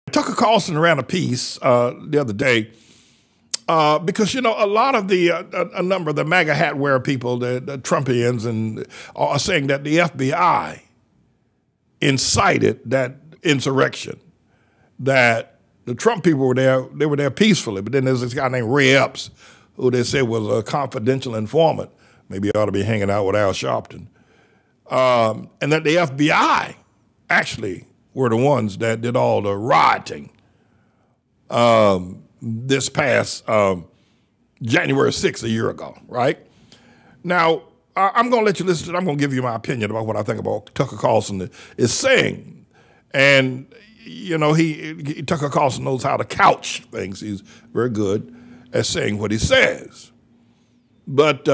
Tucker Carlson ran a piece the other day because, you know, a lot of a number of the MAGA hat wearer people, the Trumpians, and are saying that the FBI incited that insurrection, that the Trump people were there, they were there peacefully, but then there's this guy named Ray Epps, who they said was a confidential informant. Maybe he ought to be hanging out with Al Sharpton. And that the FBI actually were the ones that did all the rioting this past January 6th, a year ago, right? Now, I'm going to let you listen to it. I'm going to give you my opinion about what I think about Tucker Carlson is saying. And, you know, Tucker Carlson knows how to couch things. He's very good at saying what he says. But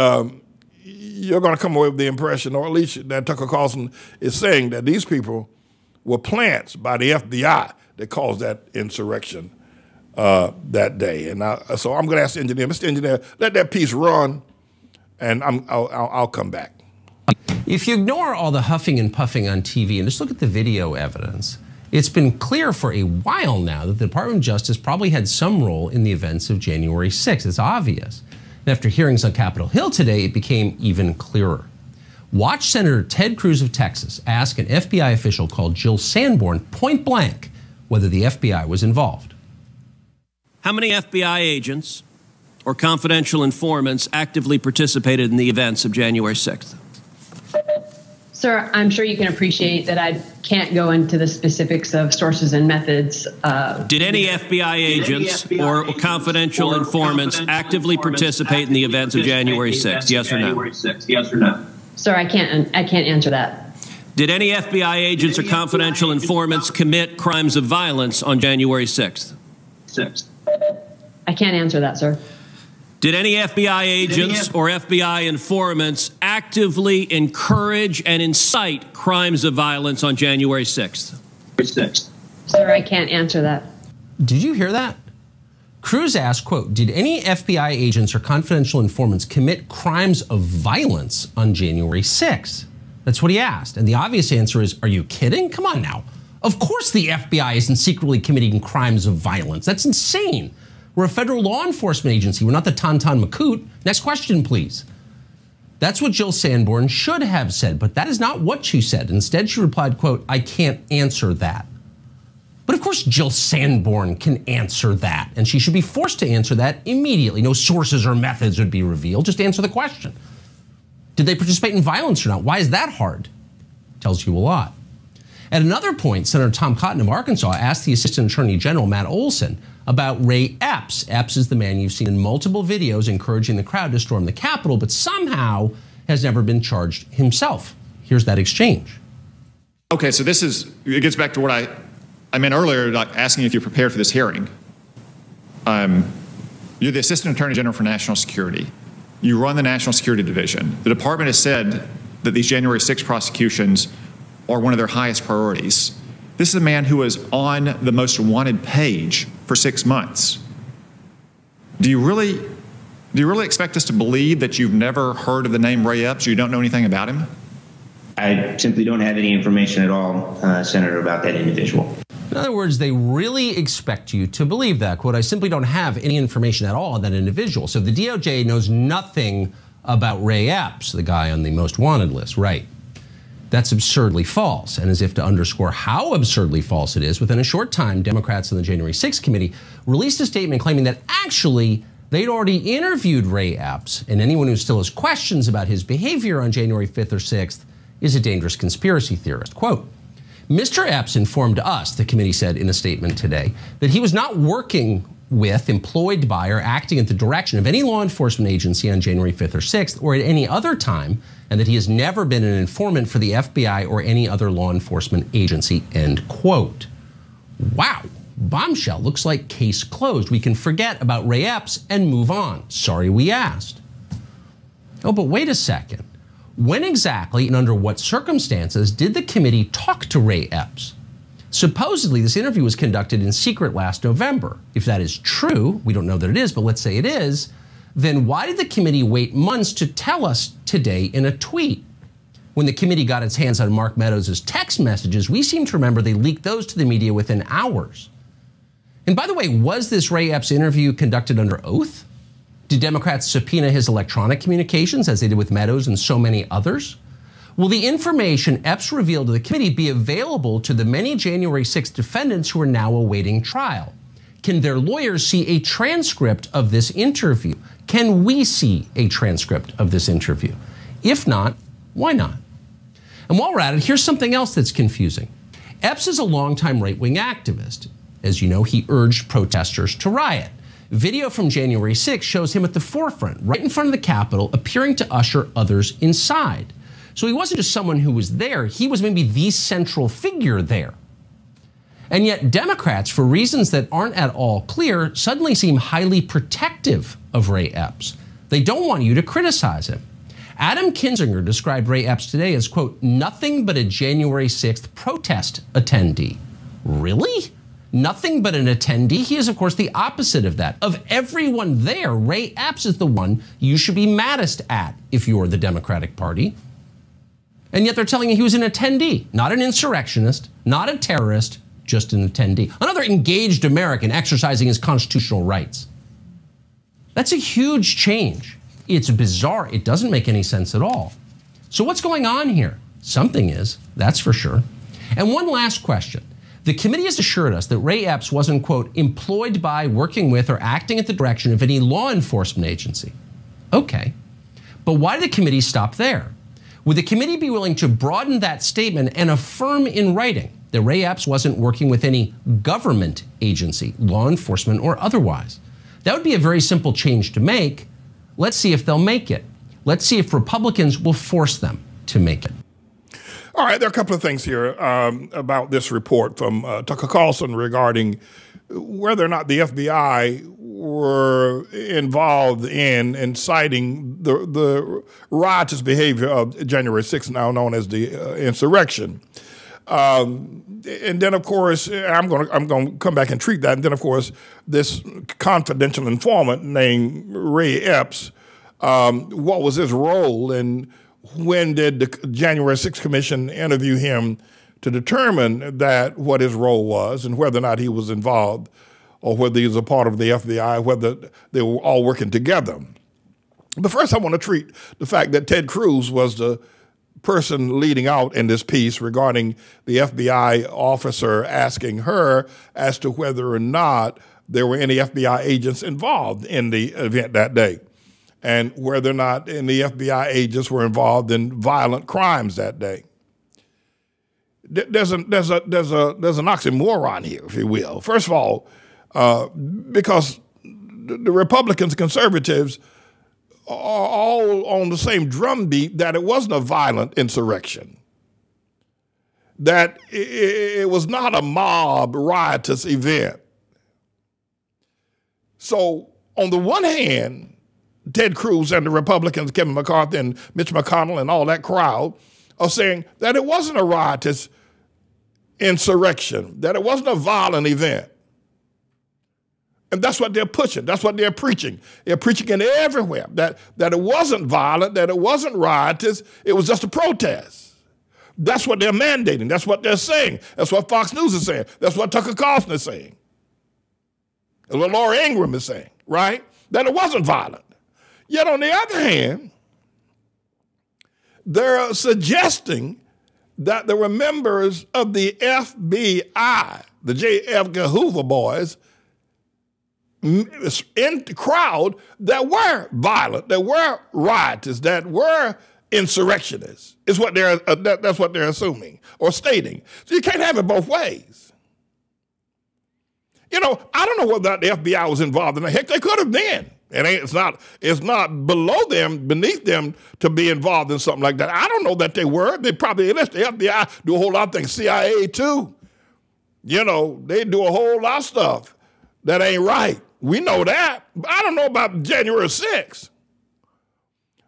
you're going to come away with the impression, or at least that Tucker Carlson is saying, that these people were plants by the FBI that caused that insurrection that day. And so I'm going to ask the engineer, Mr. Engineer, let that piece run, and I'll come back. If you ignore all the huffing and puffing on TV and just look at the video evidence, it's been clear for a while now that the Department of Justice probably had some role in the events of January 6th. It's obvious. And after hearings on Capitol Hill today, it became even clearer. Watch Senator Ted Cruz of Texas ask an FBI official called Jill Sanborn point blank whether the FBI was involved. How many FBI agents or confidential informants actively participated in the events of January 6th? Sir, I'm sure you can appreciate that I can't go into the specifics of sources and methods. Did any FBI agents or confidential informants actively participate in the events of January 6th? Yes or no? Yes or no? Sir, I can't answer that. Did any FBI agents or confidential informants commit crimes of violence on January 6th? I can't answer that, sir. Did any FBI agents or FBI informants actively encourage and incite crimes of violence on January 6th? Sir, I can't answer that. Did you hear that? Cruz asked, quote, did any FBI agents or confidential informants commit crimes of violence on January 6th? That's what he asked. And the obvious answer is, are you kidding? Come on now. Of course the FBI isn't secretly committing crimes of violence. That's insane. We're a federal law enforcement agency. We're not the Tauntaun Macoute. Next question, please. That's what Jill Sanborn should have said, but that is not what she said. Instead, she replied, quote, I can't answer that. But of course, Jill Sanborn can answer that, and she should be forced to answer that immediately. No sources or methods would be revealed. Just answer the question. Did they participate in violence or not? Why is that hard? Tells you a lot. At another point, Senator Tom Cotton of Arkansas asked the Assistant Attorney General, Matt Olson, about Ray Epps. Epps is the man you've seen in multiple videos encouraging the crowd to storm the Capitol, but somehow has never been charged himself. Here's that exchange. Okay, so it gets back to what I meant earlier, like asking if you're prepared for this hearing. You're the Assistant Attorney General for National Security. You run the National Security Division. The department has said that these January 6 prosecutions are one of their highest priorities. This is a man who was on the most wanted page for 6 months. Do you really expect us to believe that you've never heard of the name Ray Epps, or you don't know anything about him? I simply don't have any information at all, Senator, about that individual. In other words, they really expect you to believe that. Quote, I simply don't have any information at all on that individual. So the DOJ knows nothing about Ray Epps, the guy on the most wanted list, right? That's absurdly false. And as if to underscore how absurdly false it is, within a short time, Democrats in the January 6th committee released a statement claiming that actually they'd already interviewed Ray Epps, and anyone who still has questions about his behavior on January 5th or 6th is a dangerous conspiracy theorist. Quote, Mr. Epps informed us, the committee said in a statement today, that he was not working with, employed by, or acting at the direction of any law enforcement agency on January 5th or 6th or at any other time, and that he has never been an informant for the FBI or any other law enforcement agency, end quote. Wow, bombshell. Looks like case closed. We can forget about Ray Epps and move on. Sorry we asked. Oh, but wait a second. When exactly and under what circumstances did the committee talk to Ray Epps? Supposedly, this interview was conducted in secret last November. If that is true, we don't know that it is, but let's say it is, then why did the committee wait months to tell us today in a tweet? When the committee got its hands on Mark Meadows' text messages, we seem to remember they leaked those to the media within hours. And by the way, was this Ray Epps interview conducted under oath? Did Democrats subpoena his electronic communications as they did with Meadows and so many others? Will the information Epps revealed to the committee be available to the many January 6th defendants who are now awaiting trial? Can their lawyers see a transcript of this interview? Can we see a transcript of this interview? If not, why not? And while we're at it, here's something else that's confusing. Epps is a longtime right-wing activist. As you know, he urged protesters to riot. Video from January 6th shows him at the forefront, right in front of the Capitol, appearing to usher others inside. So he wasn't just someone who was there, he was maybe the central figure there. And yet Democrats, for reasons that aren't at all clear, suddenly seem highly protective of Ray Epps. They don't want you to criticize him. Adam Kinzinger described Ray Epps today as, quote, nothing but a January 6th protest attendee. Really? Nothing but an attendee? He is, of course, the opposite of that. Of everyone there, Ray Epps is the one you should be maddest at if you're the Democratic Party. And yet they're telling you he was an attendee, not an insurrectionist, not a terrorist, just an attendee. Another engaged American exercising his constitutional rights. That's a huge change. It's bizarre. It doesn't make any sense at all. So what's going on here? Something is, that's for sure. And one last question. The committee has assured us that Ray Epps wasn't, quote, employed by, working with, or acting at the direction of any law enforcement agency. Okay. But why did the committee stop there? Would the committee be willing to broaden that statement and affirm in writing that Ray Epps wasn't working with any government agency, law enforcement or otherwise? That would be a very simple change to make. Let's see if they'll make it. Let's see if Republicans will force them to make it. All right, there are a couple of things here about this report from Tucker Carlson regarding whether or not the FBI were involved in inciting the riotous behavior of January 6th, now known as the insurrection. And then, of course, I'm going to come back and treat that. And then, of course, this confidential informant named Ray Epps, what was his role, and when did the January 6th Commission interview him to determine that what his role was and whether or not he was involved or whether he was a part of the FBI, whether they were all working together. But first, I want to treat the fact that Ted Cruz was the person leading out in this piece regarding the FBI officer asking her as to whether or not there were any FBI agents involved in the event that day, and whether or not any FBI agents were involved in violent crimes that day. There's an oxymoron here, if you will. First of all, because the Republicans, conservatives are all on the same drumbeat that it wasn't a violent insurrection, that it was not a mob riotous event. So on the one hand, Ted Cruz and the Republicans, Kevin McCarthy and Mitch McConnell and all that crowd are saying that it wasn't a riotous insurrection, that it wasn't a violent event. And that's what they're pushing. That's what they're preaching. They're preaching it everywhere, that it wasn't violent, that it wasn't riotous, it was just a protest. That's what they're mandating. That's what they're saying. That's what Fox News is saying. That's what Tucker Carlson is saying. That's what Laura Ingraham is saying, right? That it wasn't violent. Yet on the other hand, they're suggesting that there were members of the FBI, the J. Edgar Hoover boys, in the crowd that were violent, that were riotous, that were insurrectionists. Is what that's what they're assuming or stating. So you can't have it both ways. You know, I don't know whether the FBI was involved in that. Heck, they could have been. It's not below them, beneath them to be involved in something like that. I don't know that they were. They probably, unless the FBI do a whole lot of things, CIA too. You know, they do a whole lot of stuff that ain't right. We know that. But I don't know about January 6th.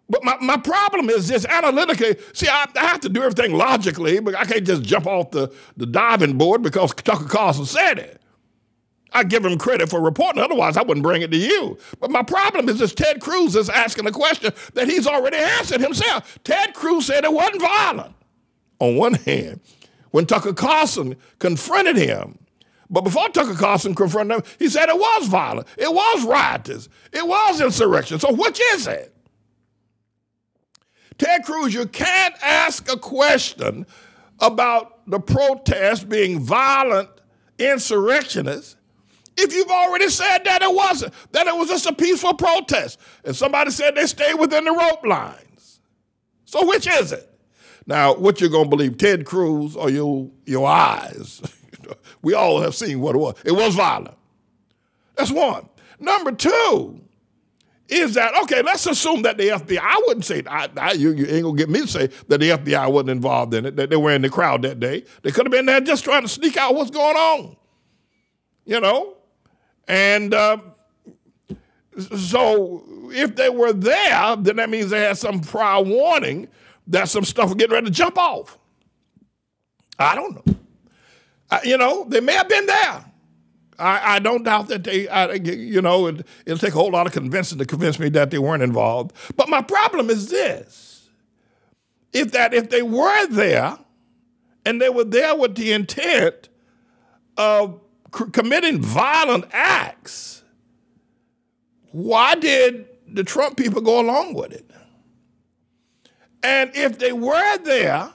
But my problem is this analytically. See, I have to do everything logically, but I can't just jump off the diving board because Tucker Carlson said it. I give him credit for reporting, otherwise I wouldn't bring it to you. But my problem is this: Ted Cruz is asking a question that he's already answered himself. Ted Cruz said it wasn't violent. On one hand, when Tucker Carlson confronted him But before Tucker Carlson confronted them, he said it was violent. It was riotous. It was insurrection. So which is it? Ted Cruz, you can't ask a question about the protest being violent insurrectionists if you've already said that it wasn't, that it was just a peaceful protest. And somebody said they stayed within the rope lines. So which is it? Now, what you're going to believe, Ted Cruz or your eyes? We all have seen what it was. It was violent. That's one. Number two is that, okay, let's assume that the FBI, I wouldn't say, you ain't going to get me to say that the FBI wasn't involved in it, that they were in the crowd that day. They could have been there just trying to sneak out what's going on, you know? And so if they were there, then that means they had some prior warning that some stuff was getting ready to jump off. I don't know. You know, they may have been there. I don't doubt that they, it'll take a whole lot of convincing to convince me that they weren't involved. But my problem is this. If they were there, and they were there with the intent of committing violent acts, why did the Trump people go along with it? And if they were there,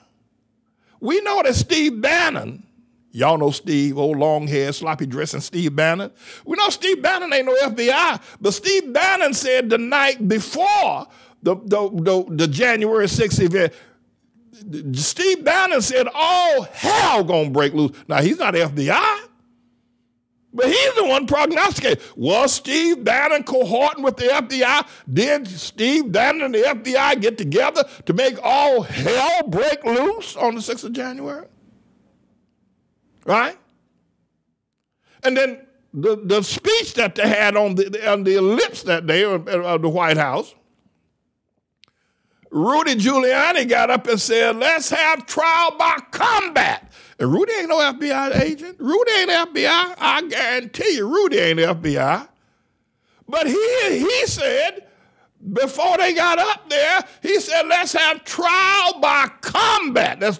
we know that Steve Bannon, y'all know Steve, old long hair, sloppy dressing Steve Bannon. We know Steve Bannon ain't no FBI, but Steve Bannon said the night before the January 6th event, Steve Bannon said all hell gonna break loose. Now, he's not FBI, but he's the one prognosticating. Was Steve Bannon cohorting with the FBI? Did Steve Bannon and the FBI get together to make all hell break loose on the 6th of January? Right? And then the speech that they had on the ellipse that day of the White House, Rudy Giuliani got up and said, let's have trial by combat. And Rudy ain't no FBI agent. Rudy ain't FBI. I guarantee you Rudy ain't FBI. But he said, before they got up there, he said, let's have trial by combat. That's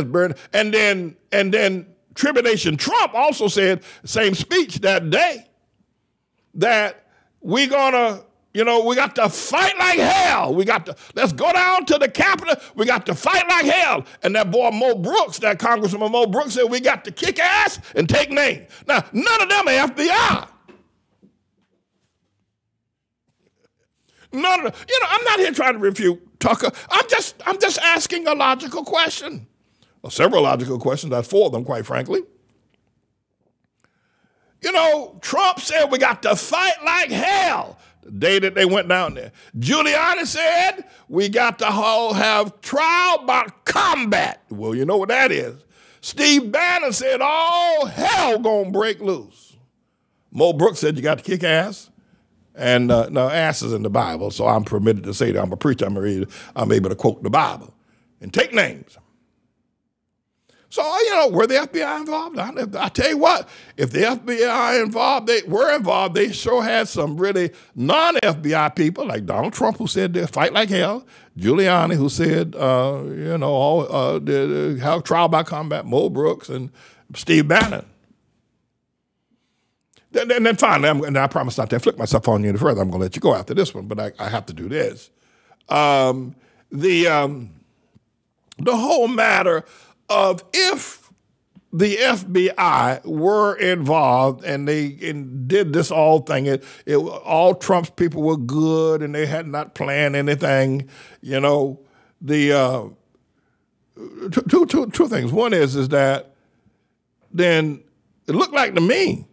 burn. And then Tribulation Trump also said, same speech that day, that we got to fight like hell. Let's go down to the Capitol. We got to fight like hell. And that boy Mo Brooks, that Congressman Mo Brooks said, we got to kick ass and take names. Now, none of them are FBI. None of them. I'm not here trying to refute Tucker. I'm just asking a logical question. Well, several logical questions. That's four of them, quite frankly. Trump said we got to fight like hell the day that they went down there. Giuliani said we got to have trial by combat. Well, you know what that is. Steve Bannon said all hell gonna break loose. Mo Brooks said you got to kick ass. And no, ass is in the Bible, so I'm permitted to say that. I'm a preacher. I'm able to quote the Bible and take names. So, were the FBI involved? I tell you what, if the FBI were involved, they sure had some really non-FBI people like Donald Trump, who said they'll fight like hell, Giuliani, who said, have trial by combat, Mo Brooks, and Steve Bannon. Then finally, and I promise not to inflict myself on you any further. I'm going to let you go after this one, but I have to do this. The whole matter of if the FBI were involved and they did this all thing, all Trump's people were good and they had not planned anything, the two things. One is that then it looked like to me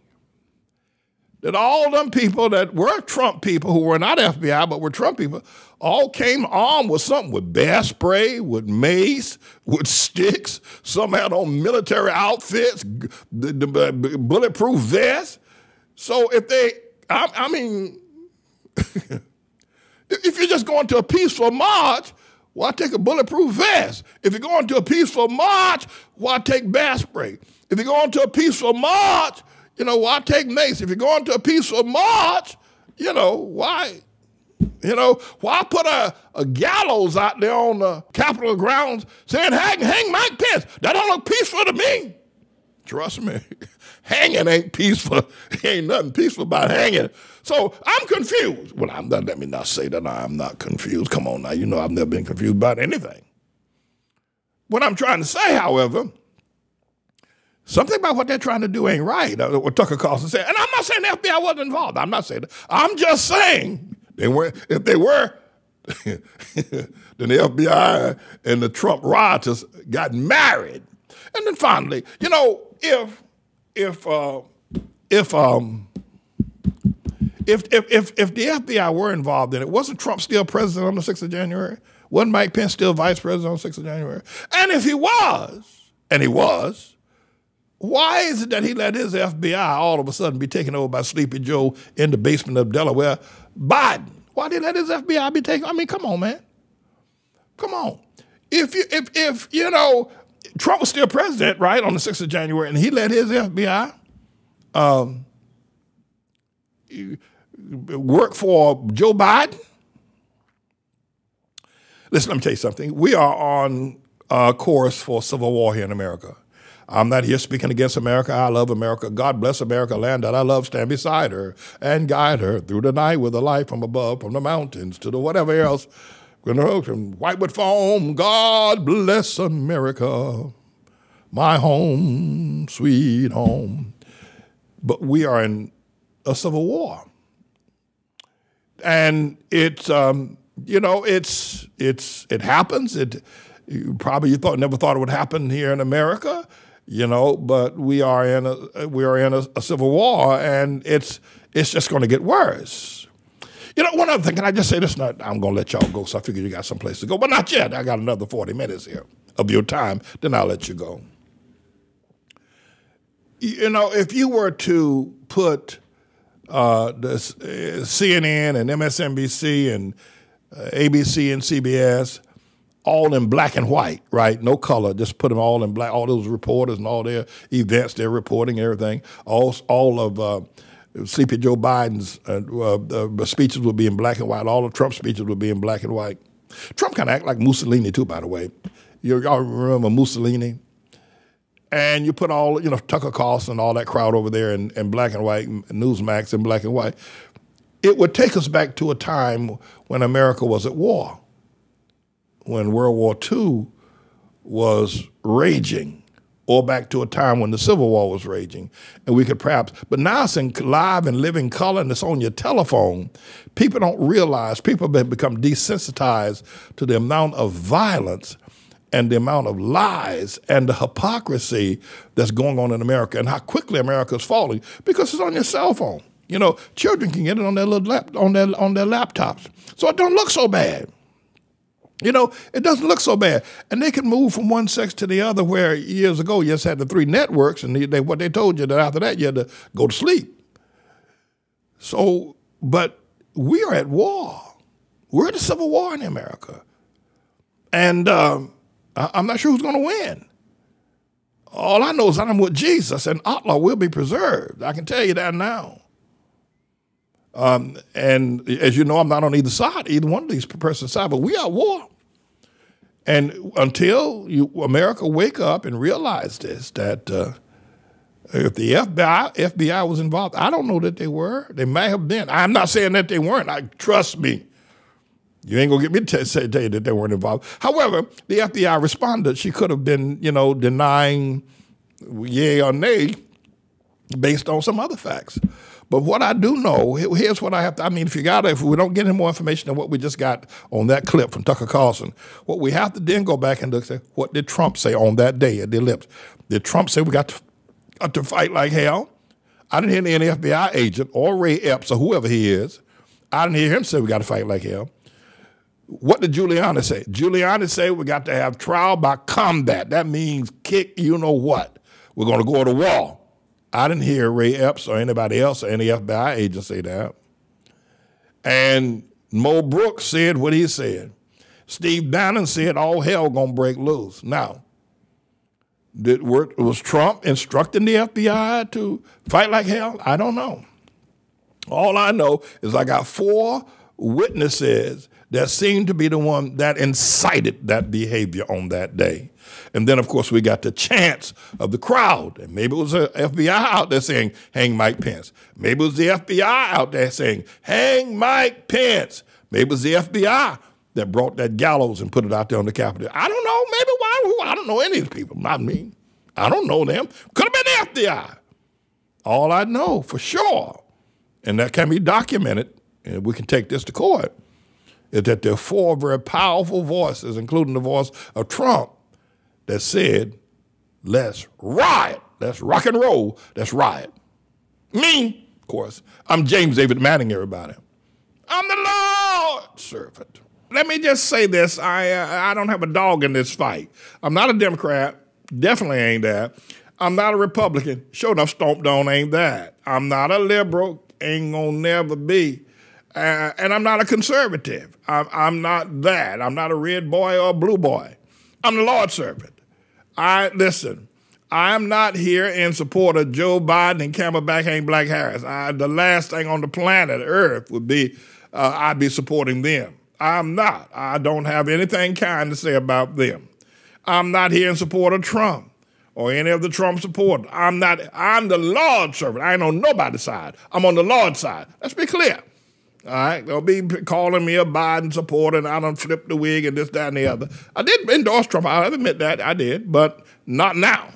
that all them people that were Trump people who were not FBI but were Trump people all came armed with something, with bear spray, with mace, with sticks. Some had on military outfits, the bulletproof vests. So if if you're just going to a peaceful march, why take a bulletproof vest? If you're going to a peaceful march, why take bear spray? If you're going to a peaceful march, why take mace? If you're going to a peaceful march, why put a gallows out there on the Capitol grounds saying, hang Mike Pence? That don't look peaceful to me. Trust me. Hanging ain't peaceful. Ain't nothing peaceful about hanging. So I'm confused. Well, let me not say that I'm not confused. Come on now. You know I've never been confused about anything. What I'm trying to say, however, something about what they're trying to do ain't right. What Tucker Carlson said. And I'm not saying the FBI wasn't involved. I'm not saying that. I'm just saying they weren't. If they were, then the FBI and the Trump rioters got married. And then finally, you know, if the FBI were involved in it, wasn't Trump still president on the 6th of January? Wasn't Mike Pence still vice president on the 6th of January? And if he was, why is it that he let his FBI all of a sudden be taken over by Sleepy Joe in the basement of Delaware? Biden. Why did he let his FBI be taken? I mean, come on, man. Come on. If you know, Trump was still president, right, on the 6th of January, and he let his FBI work for Joe Biden. Listen, let me tell you something. We are on course for civil war here in America. I'm not here speaking against America. I love America. God bless America, land that I love. Stand beside her and guide her through the night with a light from above, from the mountains to the whatever else. White with foam, God bless America, my home, sweet home. But we are in a civil war. And it's, you know, it happens. You never thought it would happen here in America, you know, but we are in a civil war, and it's just going to get worse. You know, one other thing, can I just say this? I'm going to let y'all go, so I figured you got someplace to go, but not yet. I got another 40 minutes here of your time, then I'll let you go. You know, if you were to put the CNN and MSNBC and ABC and CBS all in black and white, right? No color, just put them all in black, all those reporters and all their events, they're reporting everything, all of Sleepy Joe Biden's speeches would be in black and white. All of Trump's speeches would be in black and white. Trump kind of act like Mussolini too, by the way. Y'all remember Mussolini? And you put all, you know, Tucker Carlson, all that crowd over there in black and white, Newsmax in black and white. It would take us back to a time when America was at war, when World War II was raging, or back to a time when the Civil War was raging. And we could perhaps, but now it's in live and living color and it's on your telephone. People don't realize, people have become desensitized to the amount of violence and the amount of lies and the hypocrisy that's going on in America and how quickly America is falling because it's on your cell phone. You know, children can get it on their little on their laptops. So it don't look so bad. You know, it doesn't look so bad. And they can move from one sex to the other, where years ago you just had the 3 networks, and what they told you that after that you had to go to sleep. So, but we are at war. We're at a civil war in America. And I'm not sure who's going to win. All I know is that I'm with Jesus, and ATLAH will be preserved. I can tell you that now. And as you know, I'm not on either one of these persons' side, but we are at war. And until America wake up and realize this, that if the FBI was involved, I don't know that they were. They may have been. I'm not saying that they weren't. Trust me. You ain't going to get me to tell you that they weren't involved. However, the FBI responded. She could have been, you know, denying yay or nay based on some other facts. But what I do know, here's what I have to, I mean, if we don't get any more information than what we just got on that clip from Tucker Carlson, what we have to then go back and look at, what did Trump say on that day at the ellipse? Did Trump say we got to fight like hell? I didn't hear any FBI agent or Ray Epps or whoever he is. I didn't hear him say we got to fight like hell. What did Giuliani say? Giuliani said we got to have trial by combat. That means kick you know what. We're going to go to war. I didn't hear Ray Epps or anybody else or any FBI agent say that. And Mo Brooks said what he said. Steve Bannon said all hell going to break loose. Now, was Trump instructing the FBI to fight like hell? I don't know. All I know is I got 4 witnesses that seemed to be the one that incited that behavior on that day. And then, of course, we got the chants of the crowd. And maybe it was the FBI out there saying, hang Mike Pence. Maybe it was the FBI out there saying, hang Mike Pence. Maybe it was the FBI that brought that gallows and put it out there on the Capitol. I don't know. Maybe why? I don't know any of these people. Not me. I don't know them. Could have been the FBI. All I know for sure, and that can be documented, and we can take this to court, is that there are 4 very powerful voices, including the voice of Trump, that said, let's riot. Let's rock and roll. Let's riot. Me, of course. I'm James David Manning, everybody. I'm the Lord's servant. Let me just say this. I don't have a dog in this fight. I'm not a Democrat. Definitely ain't that. I'm not a Republican. Sure enough, stomped on ain't that. I'm not a liberal. Ain't gonna never be. And I'm not a conservative. I'm not that. I'm not a red boy or a blue boy. I'm the Lord's servant. Listen, I'm not here in support of Joe Biden and Camelback ain't Black Harris. The last thing on the planet Earth would be I'd be supporting them. I'm not. I don't have anything kind to say about them. I'm not here in support of Trump or any of the Trump supporters. I'm not. I'm the Lord's servant. I ain't on nobody's side. I'm on the Lord's side. Let's be clear. All right? They'll be calling me a Biden supporter and I done flipped the wig and this, that, and the other. I did endorse Trump. I'll admit that. I did, but not now.